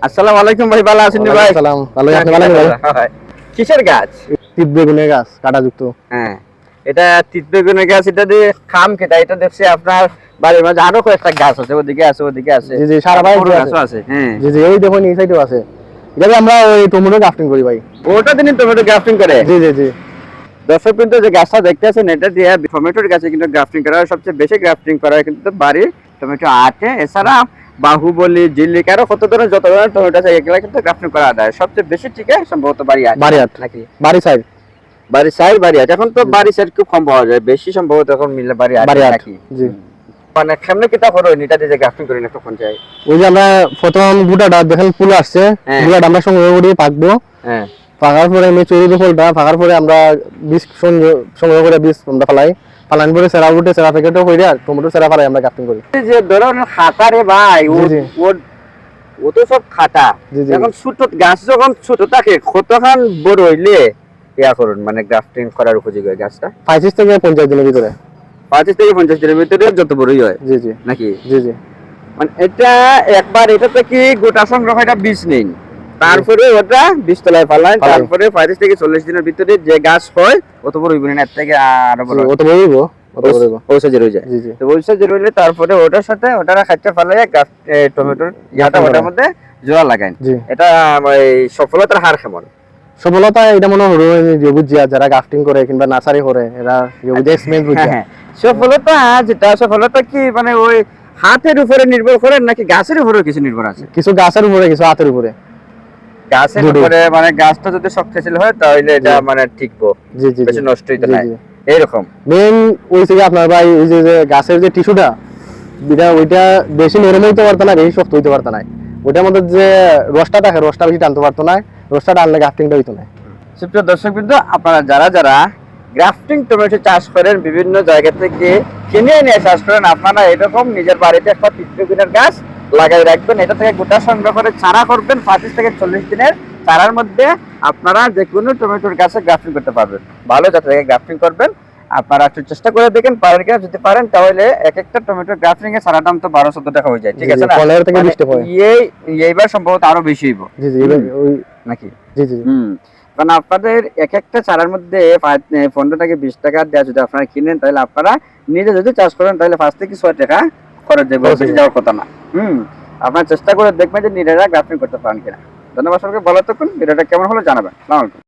আসসালামু আলাইকুম ভাই, ভালো আছেন ভাই? আসসালাম, ভালো আছেন? ভালো আছেন ভাই? কিসের গাছ? তিত বেগুনের গাছ, কাঁটাযুক্ত। হ্যাঁ, এটা তিত বেগুনের গাছ। এটা দিয়ে খাম কেটা? এটা দেখছি আপনার বাড়ির মাঝে আরো কয়েকটা গাছ আছে, ওদিকে আছে, ওদিকে আছে। জি জি, সারা বাড়ি গাছও আছে। হ্যাঁ জি জি, ওই দেখুন এই সাইডেও আছে। এটা আমরা ওই টমেটো গ্রাফটিং করি ভাই। ওটা দিন টমেটো গ্রাফটিং করে? জি জি জি। দর্শক কিন্তু যে গাছটা দেখতে আছেন, এটা দিয়ে টমেটোর গাছে কিন্তু গ্রাফটিং করা হয়। সবচেয়ে বেশি গ্রাফটিং করা হয় কিন্তু বাড়ির টমেটো আটে। এছাড়া বাহুবলি, জিল্লিক, আরো কত ধরনের যত ধরনের টমেটো আছে এগুলা কিন্তু গ্রাফটিং করা যায়। সবচেয়ে বেশি ঠিক আছে সম্ভবত বাড়ি আট নাকি বাড়ি সাইড। বাড়ি সাইড, বাড়ি আট। এখন তো বাড়ি সাইড খুব কম পাওয়া যায়, বেশি সম্ভবত এখন মিলে বাড়ি আট নাকি? জি। মানে কেমনে কিতা করো এটা দিয়ে গ্রাফটিং করি না কখন যায়? ওই যে আমরা প্রথম গুটাটা দেখেন ফুল আসছে, গুটাটা আমরা সংগ্রহ করে পাকবো। হ্যাঁ, পাকার পরে আমি চুরি ফলটা পাকার পরে আমরা বীজ সংগ্রহ করে বীজ আমরা ফেলাই। ফালান পরে সেরা উঠে সেরা প্যাকেটও কইরা টমেটো সেরা ফেলাই আমরা গ্রাফটিং করি। যে ধরুন খাতা রে ভাই, ও তো সব খাতা। এখন ছোট গাছ যখন ছোট থাকে কতখান বড় হইলে ইয়া করুন মানে গ্রাফটিং করার উপযোগী হয় গাছটা? 25 থেকে 50 দিনের ভিতরে। 25 থেকে 50 দিনের ভিতরে যত বড়ই হয়। জি জি নাকি? জি জি। মানে এটা একবার এটাতে কি গোটা সংগ্রহ এটা বীজ নেই, তারপরে ওটা বীজ তলায় ফালায়, তারপরে 35 থেকে 40 দিনের ভিতরে যে গাছ হয় অত বড় হইবে না, এর থেকে আরো বড় অত বড় হইব। ওই সাইজের হয়ে যায়। তো ওই সাইজের হইলে তারপরে ওটার সাথে ওটারা খাইতে ফালায় টমেটোর ইয়াটা ওটার মধ্যে জোড়া লাগায়। এটা সফলতার হার কেমন? সফলতা এটা মনে হলো বুঝিয়া যারা গ্রাফটিং করে কিংবা নার্সারি করে এরা এক্সপেরিয়েন্স বুঝিয়া। সফলতা যেটা, সফলতা কি মানে ওই হাতের উপরে নির্ভর করে নাকি গাছের উপরে কিছু নির্ভর আছে? কিছু গাছের উপরে, কিছু হাতের উপরে। গাছের উপরে মানে গাছটা যদি শক্তিশালী হয় তাহলে এটা মানে টিকবো, বেশি নষ্ট হইতে না এইরকম। মেন ওই যে আপনার ভাই ওই যে গাছের যে টিস্যুটা ওইটা বেশি নরম হইতে পারতো না, বেশি শক্ত হইতে পারতো না। ওইটার মধ্যে যে রসটা থাকে রসটা বেশি টানতে পারতো না, রসটা টানলে গ্রাফটিংটা হইতো না। সুপ্রিয় দর্শকবৃন্দ, আপনারা যারা গ্রাফটিং টমেটো চাষ করেন বিভিন্ন জায়গা থেকে কিনে এনে চাষ করেন, আপনারা এরকম নিজের বাড়িতে একটা তিত বেগুনের গাছ লাগাই রাখবেন। এটা থেকে গোটা সংগ্রহ করে চারা করবেন। 25 থেকে 40 দিনের চারার মধ্যে আপনারা যে কোনো টমেটোর গাছে গ্রাফটিং করতে পারবেন। ভালো জাতের থেকে গ্রাফটিং করবেন। আপনারা একটু চেষ্টা করে দেখেন পারেন কিনা। যদি পারেন তাহলে এক একটা টমেটো গ্রাফটিং এর চারা দাম তো 12-14 টাকা হয়ে যায়, ঠিক আছে না? 15 থেকে 20 টাকা হয়। এইবার সম্ভবত আরো বেশি হইব। জি জি, ওই নাকি? জি জি। কারণ আপনাদের এক একটা চারার মধ্যে 15 থেকে 20 টাকা দেওয়া যদি আপনারা কিনেন তাহলে আপনারা নিজে যদি চাষ করেন তাহলে 5 থেকে 6 টাকা খরচ যাওয়ার কথা না। আপনারা চেষ্টা করে দেখবেন যে নিজেরা গ্রাফটিং করতে পারেন কিনা। ধন্যবাদ সবাইকে, ভালো থাকুন। ভিডিওটা কেমন হলো জানাবেন। আসসালামু আলাইকুম।